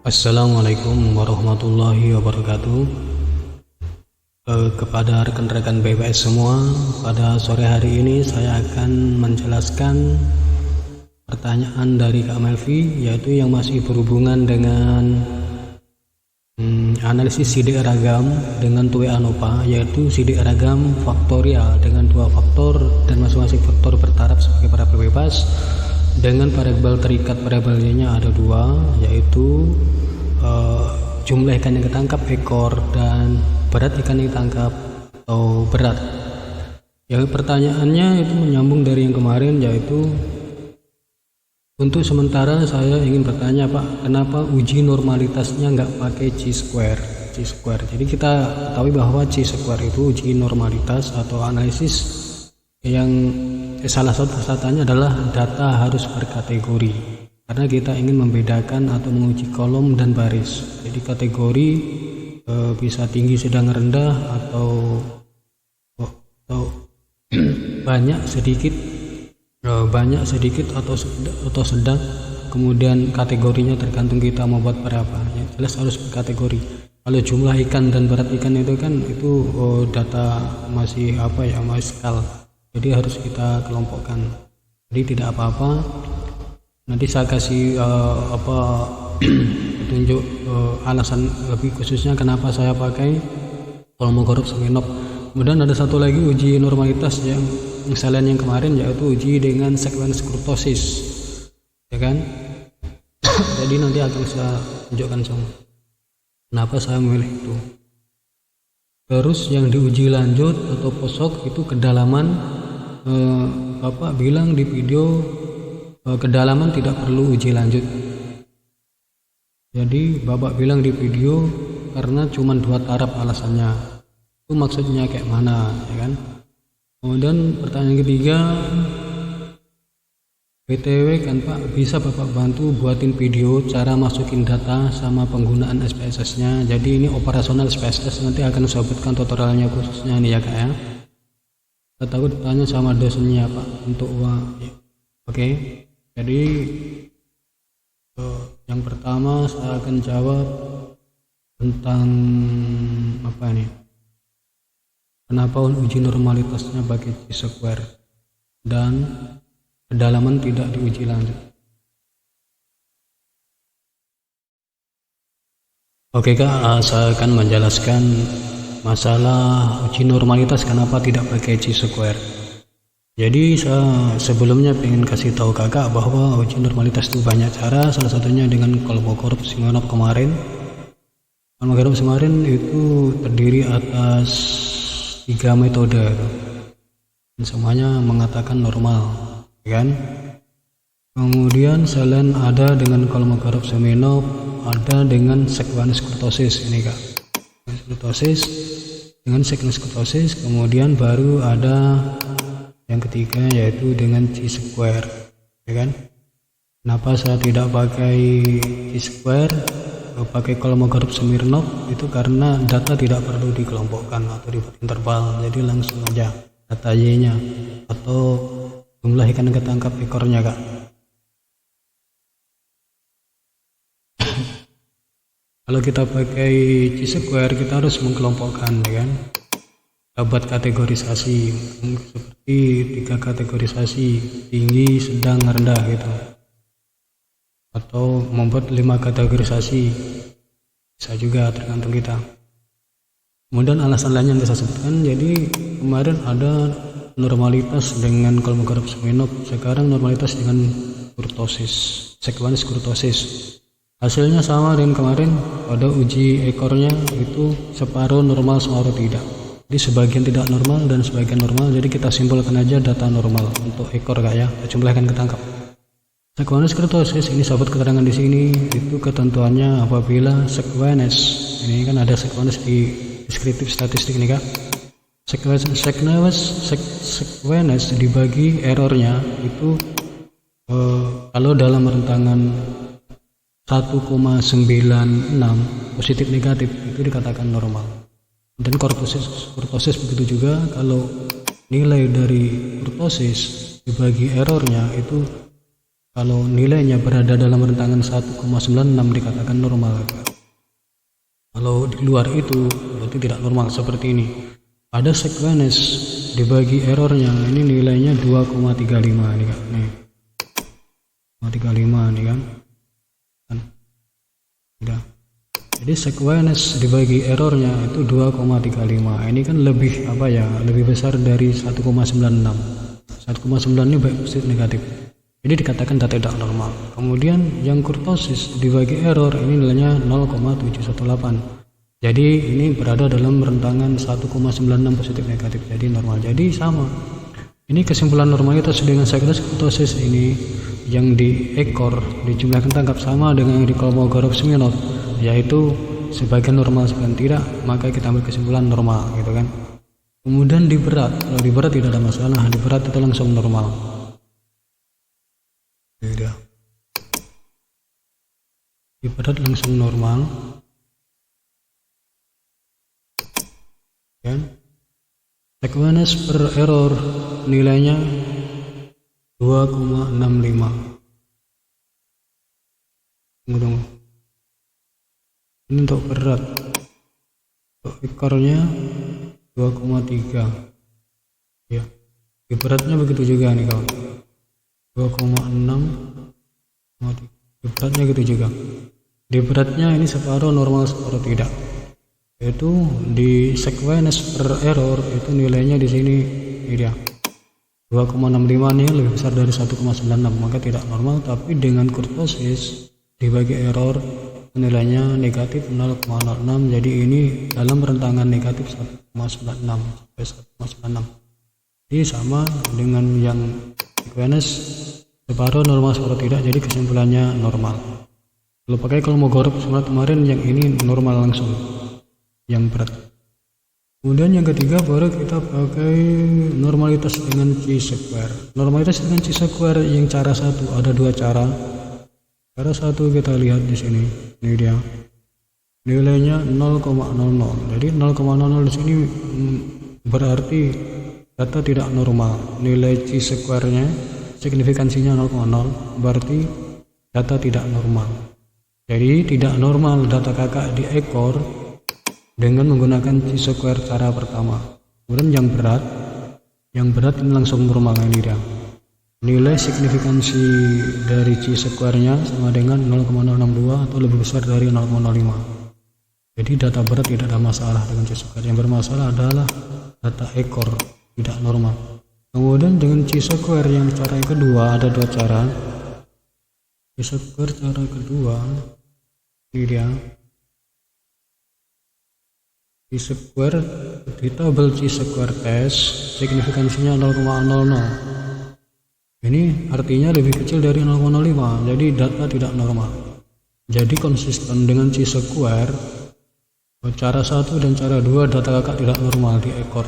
Assalamualaikum warahmatullahi wabarakatuh. Kepada rekan-rekan BPS semua, pada sore hari ini saya akan menjelaskan pertanyaan dari Kak Melvi, yaitu yang masih berhubungan dengan analisis sidik ragam dengan 2 ANOVA, yaitu sidik ragam faktorial dengan 2 faktor dan masing-masing faktor bertaraf sebagai variabel bebas dengan variabel terikat. Variabelnya ada 2, yaitu jumlah ikan yang ketangkap, ekor, dan berat ikan yang ditangkap atau berat. Yang pertanyaannya itu menyambung dari yang kemarin, yaitu untuk sementara saya ingin bertanya, Pak, kenapa uji normalitasnya nggak pakai chi-square? Jadi kita ketahui bahwa chi-square itu uji normalitas atau analisis yang salah satu syaratnya adalah data harus berkategori, karena kita ingin membedakan atau menguji kolom dan baris. Jadi kategori bisa tinggi, sedang, rendah, atau banyak, sedikit atau sedang. Kemudian kategorinya tergantung kita mau buat berapa. Yang jelas harus berkategori. Kalau jumlah ikan dan berat ikan itu kan data masih masih skala. Jadi harus kita kelompokkan. Jadi tidak apa-apa. Nanti saya kasih petunjuk alasan lebih khususnya kenapa saya pakai Kolmogorov-Smirnov. Kemudian ada satu lagi uji normalitas yang selain yang kemarin, yaitu uji dengan sekuens kurtosis, ya kan? Jadi nanti akan saya tunjukkan semua kenapa saya memilih itu. Terus yang diuji lanjut atau posok itu kedalaman. Bapak bilang di video kedalaman tidak perlu uji lanjut. Jadi Bapak bilang di video karena cuma 2 taraf alasannya. Itu maksudnya kayak mana, ya kan? Kemudian pertanyaan ketiga, BTW kan Pak, bisa Bapak bantu buatin video cara masukin data sama penggunaan SPSS nya. Jadi ini operasional SPSS, nanti akan saya buatkan tutorialnya khususnya ini ya Kak ya. Saya takut tanya sama dosennya Pak untuk uang. Oke. Jadi yang pertama saya akan jawab tentang kenapa uji normalitasnya pakai chi-square dan kedalaman tidak diuji lanjut. Oke Kak, saya akan menjelaskan masalah uji normalitas kenapa tidak pakai chi-square. Jadi saya sebelumnya ingin kasih tahu Kakak bahwa uji normalitas itu banyak cara, salah satunya dengan Kolmogorov-Smirnov kemarin. Kolmogorov kemarin itu terdiri atas 3 metode dan semuanya mengatakan normal, kan? Kemudian selain ada dengan Kolmogorov-Smirnov, ada dengan sekuens kurtosis ini Kak. Dengan sekuens kurtosis, kemudian baru ada yang ketiga yaitu dengan chi-square, ya kan? Kenapa saya tidak pakai chi-square, pakai Kolmogorov-Smirnov? Itu karena data tidak perlu dikelompokkan atau dibuat interval, jadi langsung aja data Y-nya atau jumlah ikan yang ketangkap, ekornya Kak. Kalau kita pakai chi-square kita harus mengkelompokkan, ya kan? Buat kategorisasi seperti 3 kategorisasi, tinggi, sedang, rendah gitu, atau membuat 5 kategorisasi, bisa juga, tergantung kita. Kemudian alasan lain yang saya sebutkan, jadi kemarin ada normalitas dengan Kolmogorov-Smirnov, sekarang normalitas dengan kurtosis, sekuens kurtosis. Hasilnya sama dengan kemarin, pada uji ekornya itu separuh normal, separuh tidak. Jadi sebagian tidak normal dan sebagian normal, jadi kita simpulkan aja data normal untuk ekor Kak ya, jumlah ikan ketangkap. Sekuens kurtosis ini sahabat keterangan di sini itu ketentuannya apabila sekuens, ini kan ada sekuens di deskriptif statistik nih Kak. Sekuens dibagi errornya itu kalau dalam rentangan 1,96 positif negatif itu dikatakan normal. Dan kurtosis begitu juga, kalau nilai dari kurtosis dibagi errornya itu Kalau nilainya berada dalam rentangan 1,96 dikatakan normal. Kalau di luar itu berarti tidak normal, seperti ini. Ada sequence dibagi errornya, ini nilainya 2,35 nih Kak. Nih. 2,35 nih kan. Udah. Jadi sequence dibagi errornya itu 2,35. Ini kan lebih apa ya? Lebih besar dari 1,96. 1,9 ini baik positif negatif. Jadi dikatakan data tidak normal. Kemudian yang kurtosis dibagi error ini nilainya 0,718. Jadi ini berada dalam rentangan 1,96 positif negatif. Jadi normal. Jadi sama. Ini kesimpulan normalitas dengan sequence kurtosis ini yang di ekor dijumlahkan tangkap sama dengan yang di Kolmogorov-Smirnov, yaitu sebagian normal sebagian tidak, maka kita ambil kesimpulan normal gitu kan. Kemudian di berat, kalau di berat tidak ada masalah, di berat itu langsung normal. Beda. Di berat langsung normal kan. Sequence per error nilainya 2,65. Tunggu. Ini untuk berat, untuk ekornya 2,3 ya. Di beratnya begitu juga nih kawan, 2,6. Di beratnya gitu juga. Di beratnya ini separuh normal separuh tidak, yaitu di sequence per error itu nilainya di sini ini dia 2,65 nih lebih besar dari 1,96, maka tidak normal. Tapi dengan kurtosis dibagi error nilainya negatif 0,06, jadi ini dalam rentangan negatif 1,96 sampai 1,96. Jadi sama dengan yang sequence separuh normal separuh tidak, jadi kesimpulannya normal. Kalau pakai Kolmogorov-Smirnov kemarin yang ini normal langsung, yang berat. Kemudian yang ketiga baru kita pakai normalitas dengan chi-square. Normalitas dengan chi-square yang cara satu, ada dua cara. Cara satu kita lihat di sini, ini dia nilainya 0,00. Jadi 0,00 di sini berarti data tidak normal. Nilai chi-square-nya signifikansinya 0,0 berarti data tidak normal. Jadi tidak normal data kakak di ekor dengan menggunakan chi-square cara pertama. Kemudian yang berat ini langsung normal ini dia. Nilai signifikansi dari chi-square-nya sama dengan 0,062 atau lebih besar dari 0,05. Jadi data berat tidak ada masalah dengan chi-square. Yang bermasalah adalah data ekor tidak normal. Kemudian dengan chi-square yang cara yang kedua ada dua cara. Chi-square cara kedua ini dia. Chi-square di tabel chi-square test signifikansinya 0,00. Ini artinya lebih kecil dari 0,05, jadi data tidak normal. Jadi konsisten dengan chi-square cara 1 dan cara 2 data kakak tidak normal di ekor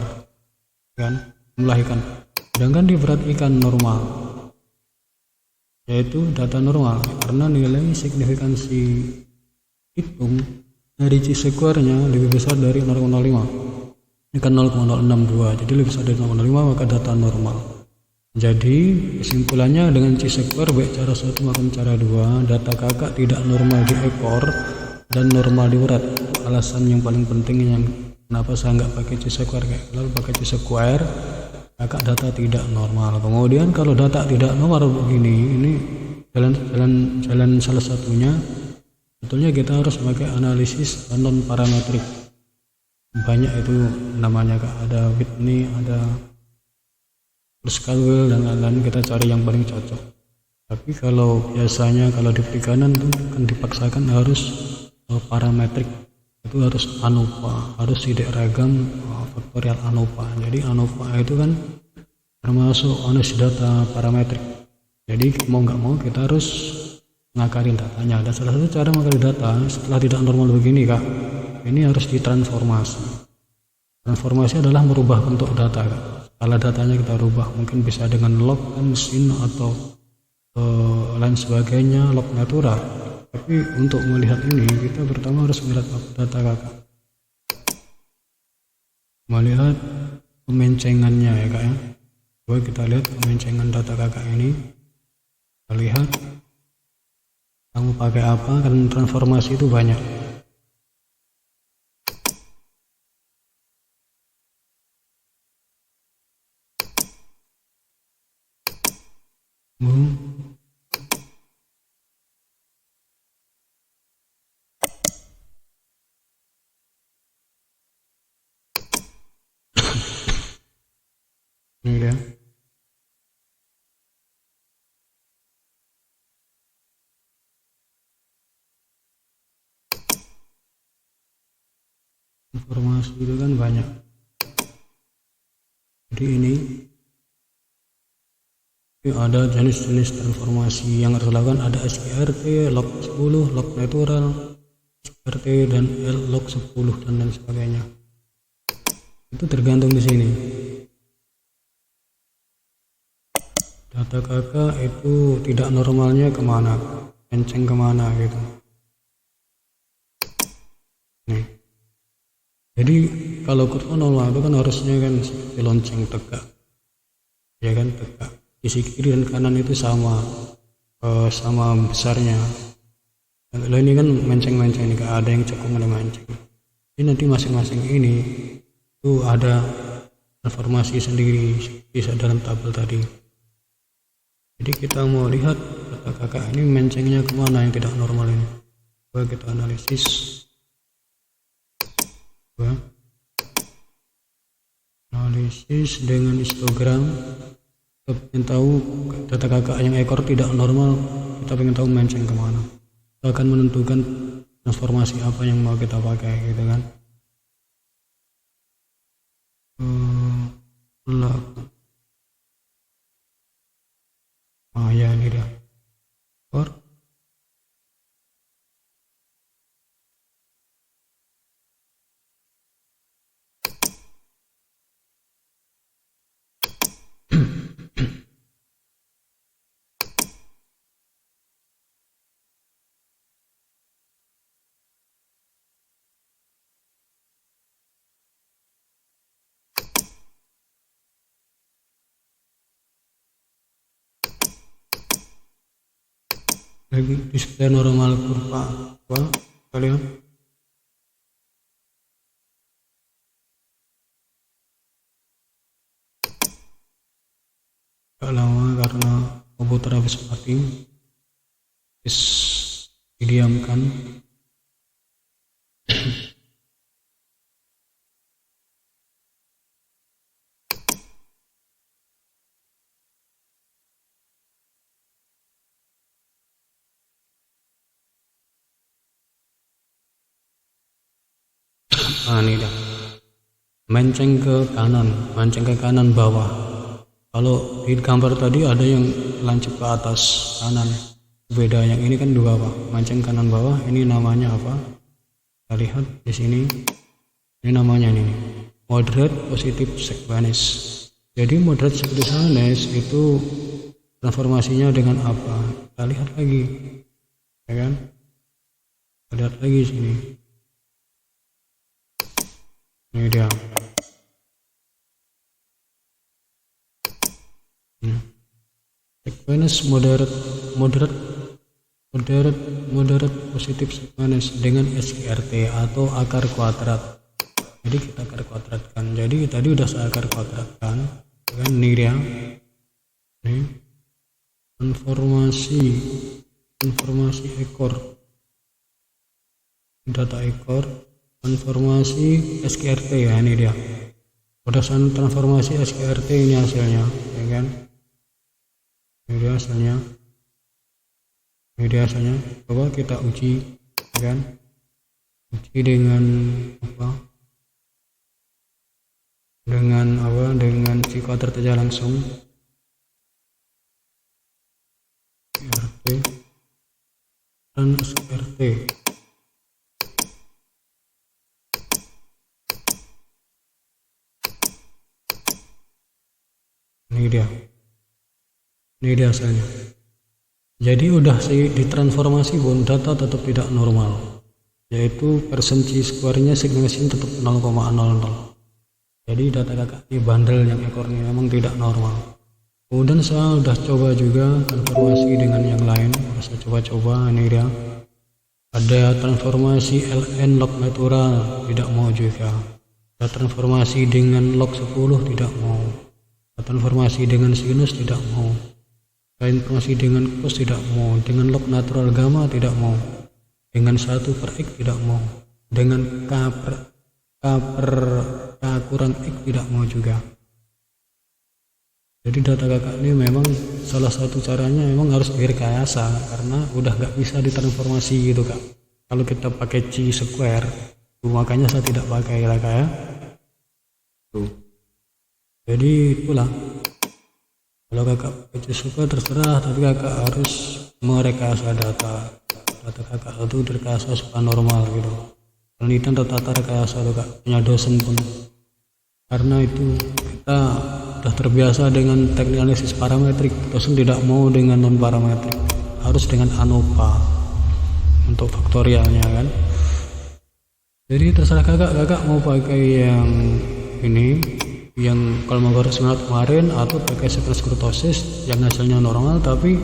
kan, melahirkan. Sedangkan di berat ikan normal, yaitu data normal karena nilai signifikansi hitung dari chi-square-nya lebih besar dari 0,05. Ini kan 0,062, jadi lebih besar dari 0,05 maka data normal. Jadi kesimpulannya dengan chi-square baik cara 1 maupun cara 2 data kakak tidak normal di ekor dan normal di berat. Alasan yang paling penting yang kenapa saya nggak pakai chi-square, kalau pakai chi-square kakak data tidak normal. Kemudian kalau data tidak normal begini, ini jalan salah satunya sebetulnya kita harus pakai analisis non parametrik. Banyak itu namanya Kak, ada Whitney, ada Caldwell dan lain-lain, kita cari yang paling cocok. Tapi kalau biasanya kalau di perikanan itu kan dipaksakan harus parametrik, itu harus ANOVA, harus sidik ragam faktorial ANOVA. Jadi ANOVA itu kan termasuk analisis data parametrik. Jadi mau nggak mau kita harus ngakarin datanya. Ada salah satu cara mengakali data setelah tidak normal begini Kak, ini harus ditransformasi. Transformasi adalah merubah bentuk data Kak. Kalau datanya kita rubah, mungkin bisa dengan log kan, sin atau lain sebagainya, log natural. Tapi untuk melihat ini kita pertama harus melihat data kakak, melihat kemencengannya ya Kak ya. Coba kita lihat kemencengan data kakak ini. kita lihat kamu pakai apa, kan transformasi itu banyak. Ini dia. Informasi itu kan banyak. Jadi ini ada jenis-jenis transformasi yang harus dilakukan. Ada SQRT, log 10, log natural, SQRT dan log 10 dan lain sebagainya. Itu tergantung di sini. Data kakak itu tidak normalnya kemana, kenceng kemana gitu. Nih. Jadi kalau kurva normal itu kan harusnya kan seperti lonceng tegak, ya kan, tegak. Sisi kiri dan kanan itu sama besarnya. Kalau ini kan menceng-menceng, ini ada yang cekung, ada menceng. Jadi nanti masing-masing ini itu ada transformasi sendiri bisa dalam tabel tadi. Jadi kita mau lihat data kakak ini mencengnya kemana yang tidak normal ini. Coba kita analisis. Coba. Analisis dengan histogram. Kita ingin tahu data kakak yang ekor tidak normal, kita ingin tahu menceng kemana. Kita akan menentukan transformasi apa yang mau kita pakai gitu kan. Ya ini dia ekor. Lagi display normal kurva kalian gak lama karena komputer habis mati, didiamkan. Ini dah menceng ke kanan bawah. Kalau di gambar tadi ada yang lancip ke atas kanan, beda. Yang ini kan di bawah, menceng kanan bawah. Ini namanya apa? Kita lihat di sini. Ini namanya ini moderate positive sequence. Jadi moderate sequence itu transformasinya dengan apa? Kita lihat lagi, ya kan? Kita lihat lagi sini. Ini dia. Sequence moderate positive sequence dengan SQRT atau akar kuadrat. Jadi kita akar kuadratkan. Jadi tadi udah saya akar kuadratkan, kan? Ini dia. Ini informasi ekor, data ekor. Transformasi SQRT, ya ini dia. Berdasarkan transformasi SQRT ini hasilnya, ya kan? Ini dia hasilnya. Ini dia hasilnya. Coba kita uji, ya kan? Uji dengan apa? Dengan si kuadrat aja langsung. SQRT dan SQRT. Ini dia hasilnya. Jadi udah ditransformasi pun data tetap tidak normal, yaitu persentage square-nya signifikan tetap 0,00. Jadi data kakak ini bandel yang ekornya memang tidak normal. Kemudian saya udah coba juga transformasi dengan yang lain, saya coba-coba. Ini dia, ada transformasi LN log natural, tidak mau juga. Ada transformasi dengan log 10, tidak mau. Ada transformasi dengan sinus, tidak mau. Ada transformasi dengan cos, tidak mau. Dengan log natural gamma, tidak mau. Dengan 1 per X, tidak mau. Dengan K kurang X, tidak mau juga. Jadi data kakak ini memang salah satu caranya memang harus direkayasa, karena udah nggak bisa ditransformasi gitu kak. Kalau kita pakai chi-square, makanya saya tidak pakai lah kak ya. Jadi itulah, kalau kakak pakai chi-square terserah, tapi kakak harus merekayasa data kakak itu direkayasa supaya normal gitu. Penelitian tata rekayasa tuh kak, punya dosen pun, karena itu kita sudah terbiasa dengan teknik analisis parametrik, dosen tidak mau dengan non parametrik, harus dengan ANOVA untuk faktorialnya kan. Jadi terserah kakak mau pakai yang ini, yang kalau mau semangat kemarin, atau pakai sequence kurtosis yang hasilnya normal tapi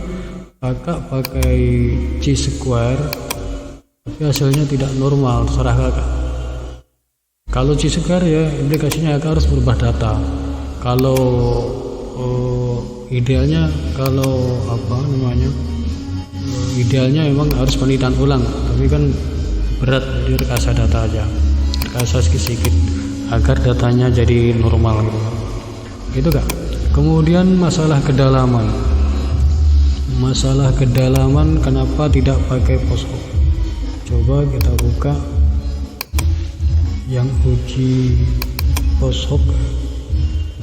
kakak pakai chi-square tapi hasilnya tidak normal, terserah kakak. Kalau chi-square ya implikasinya kakak harus berubah data. Kalau idealnya, kalau idealnya memang harus penelitian ulang, tapi kan berat, jadi rekayasa data aja, rekayasa sedikit agar datanya jadi normal gitu kak. Kemudian masalah kedalaman, kenapa tidak pakai post-hoc? Coba kita buka yang uji post-hoc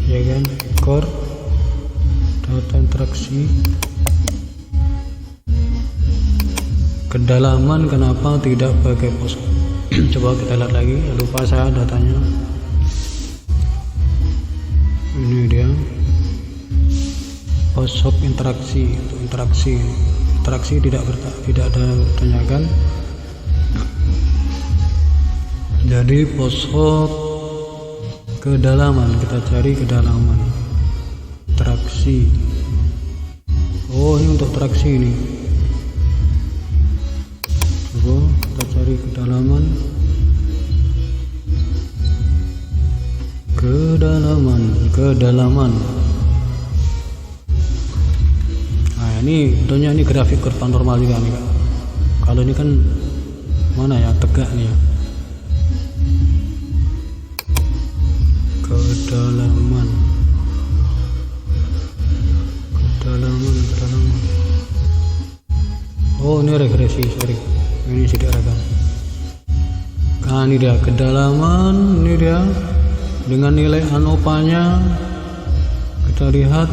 ya kan, core data interaksi kedalaman, kenapa tidak pakai post-hoc? Coba kita lihat lagi, lupa saya datanya. Ini dia post-hoc interaksi, untuk interaksi tidak ada tanyakan. Jadi post-hoc kedalaman, kita cari kedalaman traksi. Oh ini untuk traksi ini, coba kita cari kedalaman. Nah ini tentunya ini grafik kurva normal juga nih kak. Kalau ini kan mana ya, tegak nih ya. Kedalaman. Oh ini regresi, sorry, ini tidak ragam. Nah ini dia kedalaman, ini dia dengan nilai ANOVA-nya. Kita lihat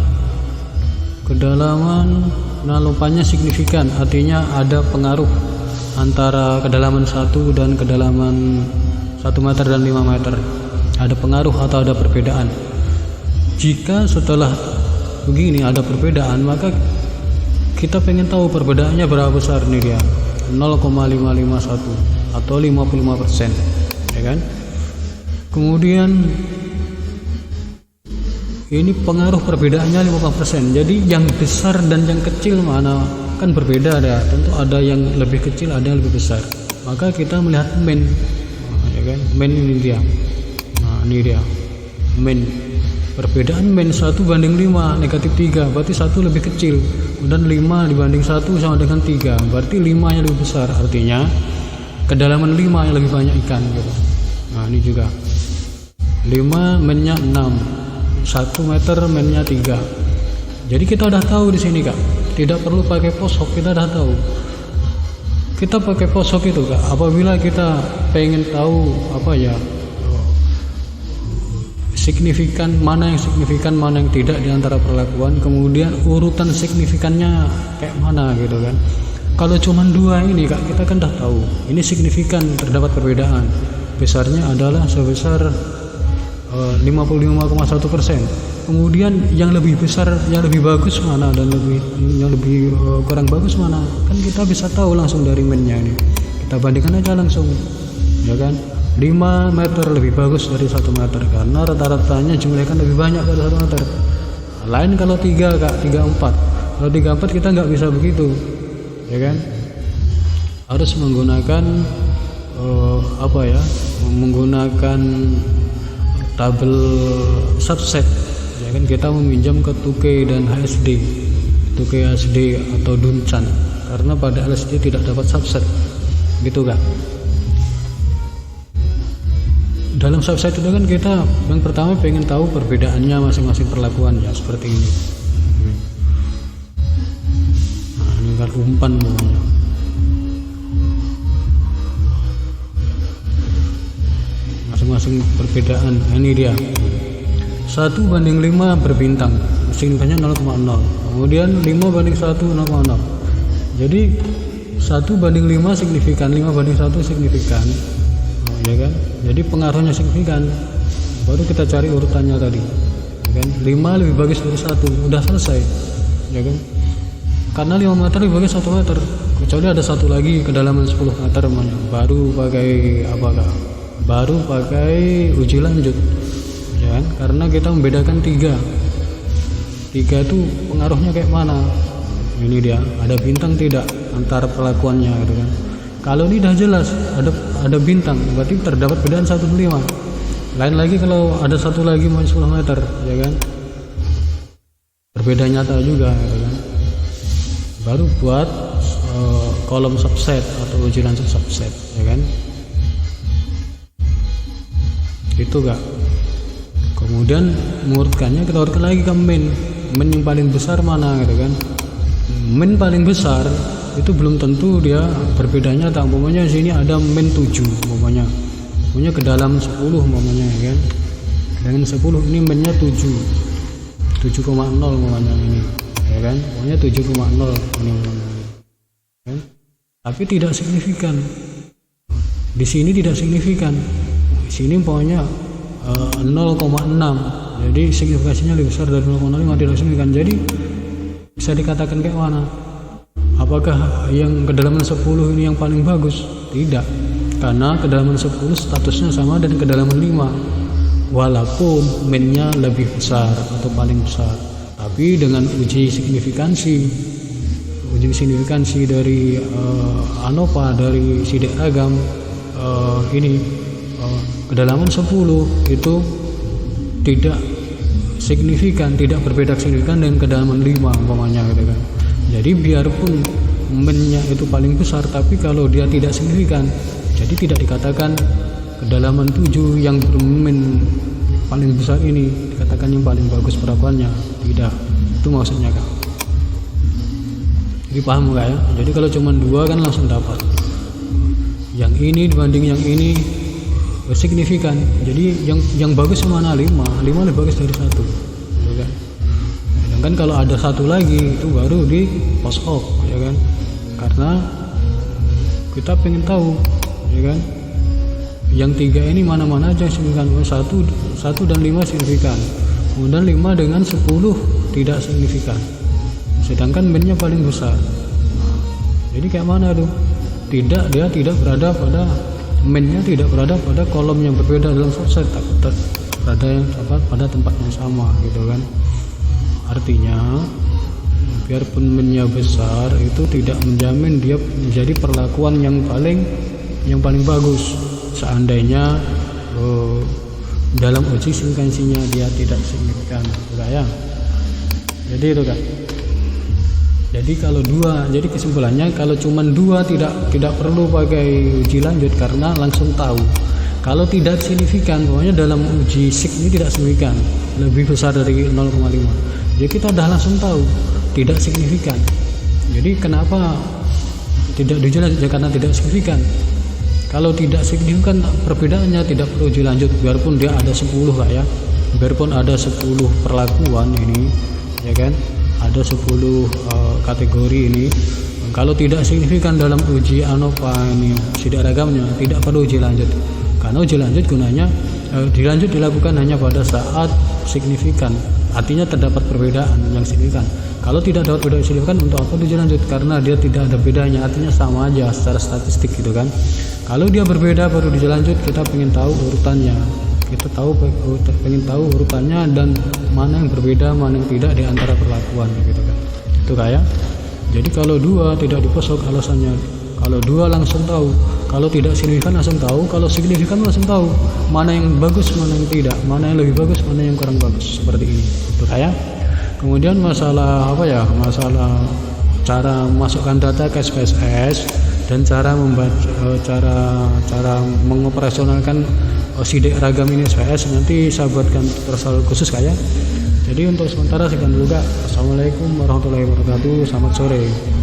kedalaman, nah ANOVA-nya signifikan, artinya ada pengaruh antara kedalaman 1 dan kedalaman 1 meter dan 5 meter. Ada pengaruh atau ada perbedaan. Jika setelah begini ada perbedaan, maka kita pengen tahu perbedaannya berapa besar. Nih dia 0,551 atau 55%, ya kan. Kemudian ini pengaruh perbedaannya 50%. Jadi yang besar dan yang kecil mana kan berbeda ya. Tentu ada yang lebih kecil, ada yang lebih besar. Maka kita melihat mean, ya kan. Mean ini dia. Ini dia mean, perbedaan mean 1 banding 5 negatif 3, berarti 1 lebih kecil, dan 5 dibanding 1 sama dengan 3, berarti 5 yang lebih besar, artinya kedalaman 5 yang lebih banyak ikan gitu. Nah ini juga 5 mean-nya 6, 1 meter mean-nya 3. Jadi kita udah tahu di sini kak, tidak perlu pakai post-hoc, kita udah tahu. Kita pakai post-hoc itu kak apabila kita pengen tahu apa ya, signifikan, mana yang signifikan, mana yang tidak di antara perlakuan, kemudian urutan signifikannya kayak mana gitu kan. Kalau cuma 2 ini kak, kita kan udah tahu ini signifikan, terdapat perbedaan, besarnya adalah sebesar 55,1%. Kemudian yang lebih besar, yang lebih bagus mana, dan yang lebih kurang bagus mana, kan kita bisa tahu langsung dari mean-nya ini. Kita bandingkan aja langsung, ya kan. 5 meter lebih bagus dari 1 meter karena rata-ratanya jumlahnya lebih banyak dari 1 meter. Lain kalau 3 Kak, 34. Kalau 34 kita nggak bisa begitu, ya kan? Harus menggunakan menggunakan tabel subset, ya kan? Kita meminjam ke 2K dan HSD, 2K HSD atau Duncan, karena pada LSD tidak dapat subset, gitu Kak. Dalam subset itu kan kita yang pertama pengen tahu perbedaannya masing-masing perlakuan, ya seperti ini. Nah, ini kan umpan namanya. Masing-masing perbedaan. Nah, ini dia 1:5 berbintang, signifikannya 0,0. Kemudian 5:1 0,0. Jadi 1:5 signifikan, 5:1 signifikan, ya kan? Jadi pengaruhnya signifikan. Baru kita cari urutannya tadi, ya kan? 5 lebih bagus dari 1, udah selesai, ya kan? Karena 5 meter lebih bagus 1 meter, kecuali ada satu lagi kedalaman 10 meter namanya. Baru pakai apakah? Baru pakai uji lanjut, ya kan? Karena kita membedakan 3 itu pengaruhnya kayak mana. Ini dia, ada bintang tidak antara perlakuannya, gitu kan? Kalau ini udah jelas ada bintang, berarti terdapat perbedaan 1/5. Lain lagi kalau ada satu lagi mau 10 meter, ya kan? Berbeda nyata juga, ya kan? Baru buat kolom subset atau uji lanjut subset, ya kan? Itu Kak. Kemudian mengurutkannya, kita urutkan lagi ke min yang paling besar mana, gitu kan? Min paling besar itu belum tentu dia berbedanya. Umpamanya sini ada min 7 umpamanya ke dalam 10 umpamanya, ya kan? Dengan 10 ini minnya 7,0 umpamanya ini, ya kan? Pokoknya 7,0 ini umpamanya, kan? Tapi tidak signifikan. Di sini tidak signifikan. Di sini pokoknya 0,6. Jadi signifikasinya lebih besar dari 0,5, tidak signifikan. Jadi bisa dikatakan kayak mana? Apakah yang kedalaman 10 ini yang paling bagus? Tidak, karena kedalaman 10 statusnya sama dengan kedalaman 5, walaupun minnya lebih besar atau paling besar. Tapi dengan uji signifikansi dari ANOVA, dari sidik ragam, kedalaman 10 itu tidak signifikan, tidak berbeda signifikan dengan kedalaman 5 umpamanya, gitu kan? Jadi biarpun minnya itu paling besar, tapi kalau dia tidak signifikan, jadi tidak dikatakan kedalaman 7 yang bermin paling besar ini dikatakan yang paling bagus perlakuannya. Tidak, itu maksudnya Kak. Jadi paham gak ya? Jadi kalau cuma 2 kan langsung dapat. Yang ini dibanding yang ini signifikan. Jadi yang bagus mana? 5 lebih bagus dari 1, ya kan? Kan kalau ada satu lagi itu baru di post op, ya kan? Karena kita pengen tahu, ya kan? Yang 3 ini mana-mana aja yang signifikan. 1 dan 5 signifikan. Kemudian 5 dengan 10 tidak signifikan. Sedangkan minnya paling besar. Jadi kayak mana tuh? Dia tidak berada pada minnya, tidak berada pada kolom yang berbeda dalam subset, tapi berada yang pada tempat yang sama, gitu kan? Artinya biarpun minnya besar itu tidak menjamin dia menjadi perlakuan yang paling bagus. Seandainya dalam uji signifikansinya dia tidak signifikan, ya. Jadi itu kan. Jadi kalau 2, jadi kesimpulannya kalau cuma 2 tidak perlu pakai uji lanjut karena langsung tahu. Kalau tidak signifikan, pokoknya dalam uji sig ini tidak signifikan, lebih besar dari 0,5. Jadi kita udah langsung tahu tidak signifikan. Jadi kenapa tidak diuji lanjut? Ya karena tidak signifikan. Kalau tidak signifikan perbedaannya tidak perlu uji lanjut, biarpun dia ada 10 Kak ya. Biarpun ada 10 perlakuan ini, ya kan? Ada 10 kategori ini. Kalau tidak signifikan dalam uji ANOVA ini sidik ragamnya, tidak perlu uji lanjut. Karena uji lanjut gunanya dilanjut dilakukan hanya pada saat signifikan. Artinya terdapat perbedaan yang signifikan. Kalau tidak dapat perbedaan signifikan, untuk apa uji lanjut? Karena dia tidak ada bedanya, artinya sama aja secara statistik, gitu kan? Kalau dia berbeda baru uji lanjut, kita ingin tahu urutannya. kita pengen tahu urutannya dan mana yang berbeda, mana yang tidak di antara perlakuan gitu kan. Itu kayak. Jadi kalau dua tidak diposok alasannya. Kalau dua langsung tahu, kalau tidak signifikan langsung tahu, kalau signifikan langsung tahu mana yang bagus, mana yang tidak, mana yang lebih bagus, mana yang kurang bagus, seperti ini. Itu kayak. Kemudian masalah masalah cara masukkan data ke SPSS dan cara membaca, cara mengoperasionalkan sidik ragam ini SPSS, nanti saya buatkan tutorial khusus kayak. Jadi untuk sementara sekian dulu Kak. Assalamualaikum warahmatullahi wabarakatuh. Selamat sore.